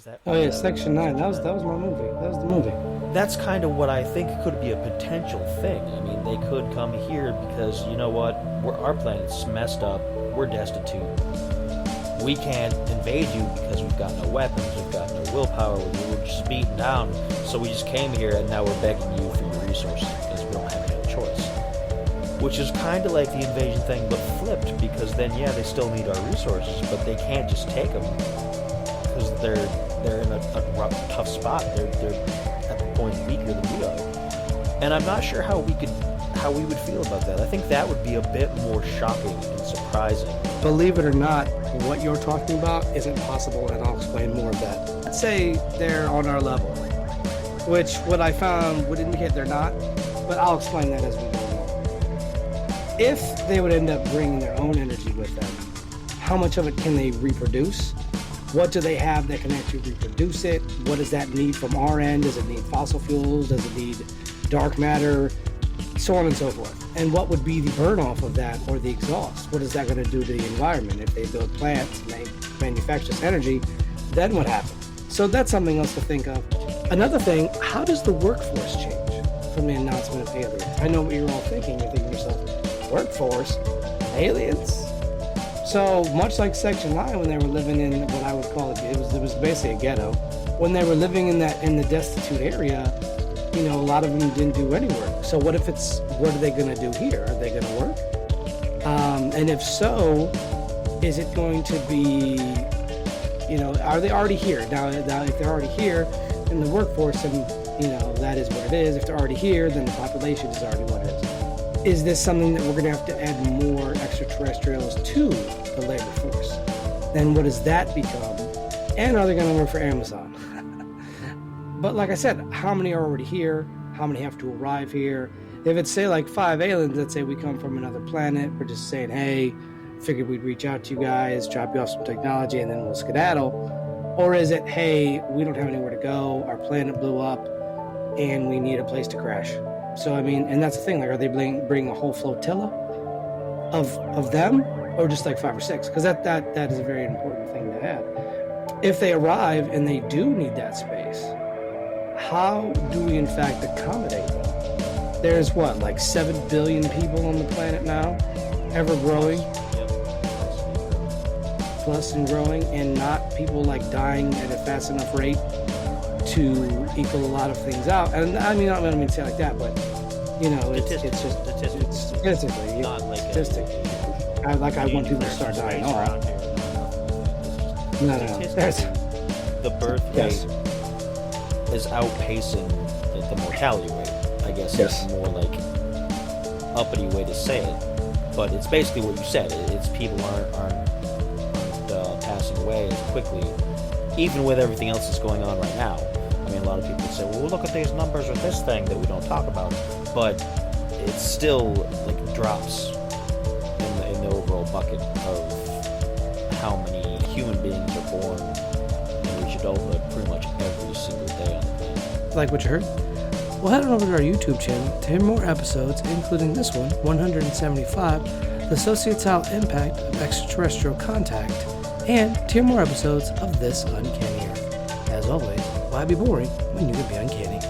Is that Oh yeah, Section 9. That was my movie. That was the movie. That's kind of what I think could be a potential thing. I mean, they could come here because you know what? Our planet's messed up. We're destitute. We can't invade you because we've got no weapons, we've got no willpower, we're just beaten down. So we just came here and now we're begging you for your resources because we don't have any other choice. Which is kind of like the invasion thing, but flipped, because then yeah, they still need our resources, but they can't just take them because they're in a rough, tough spot. They're at the point weaker than we are, and I'm not sure how we would feel about that. I think that would be a bit more shocking and surprising. Believe it or not, what you're talking about isn't possible, and I'll explain more of that. Let's say they're on our level, which what I found would indicate they're not, but I'll explain that as we go along. If they would end up bringing their own energy with them, how much of it can they reproduce? What do they have that can actually reproduce it? What does that need from our end? Does it need fossil fuels? Does it need dark matter? So on and so forth. And what would be the burn off of that, or the exhaust? What is that going to do to the environment? If they build plants and they manufacture this energy, then what happens? So that's something else to think of. Another thing, how does the workforce change from the announcement of aliens? I know what you're all thinking. You're thinking to yourself, workforce? Aliens? So much like Section 9, when they were living in what I would call it was basically a ghetto. When they were living in the destitute area, you know, a lot of them didn't do any work. So what are they going to do here? Are they going to work? And if so, is it going to be, you know, are they already here? Now if they're already here in the workforce, then, you know, that is what it is. If they're already here, then the population is already what it is. Is this something that we're going to have to add more extraterrestrials to the labor force? Then what does that become? And are they going to work for Amazon? But like I said, how many are already here? How many have to arrive here? If it's, say, like 5 aliens, let's say we come from another planet, we're just saying, hey, figured we'd reach out to you guys, drop you off some technology, and then we'll skedaddle. Or is it, hey, we don't have anywhere to go, our planet blew up, and we need a place to crash? So, I mean, and that's the thing, like, are they bringing a whole flotilla of them, or just like 5 or 6? Because that is a very important thing to add. If they arrive and they do need that space, how do we in fact accommodate them? There's what, like 7 billion people on the planet now, ever growing, plus and growing, and not people like dying at a fast enough rate to equal a lot of things out. And I mean, I don't mean to say it like that, but you know, it's just statistically, not like statistically. I want people to start dying off. No. The birth rate is outpacing the mortality rate. I guess Yes. is more like uppity way to say it, but it's basically what you said. It's people aren't passing away as quickly, even with everything else that's going on right now. I mean, a lot of people say, well, look at these numbers with this thing that we don't talk about, but it's still like drops in the overall bucket of how many human beings are born and reach adulthood pretty much every single day on the planet. Like what you heard? Well, head on over to our YouTube channel to hear more episodes, including this one, 175, The Societal Impact of Extraterrestrial Contact, and to hear more episodes of This Uncanny Earth. As always, why be boring when you can be uncanny?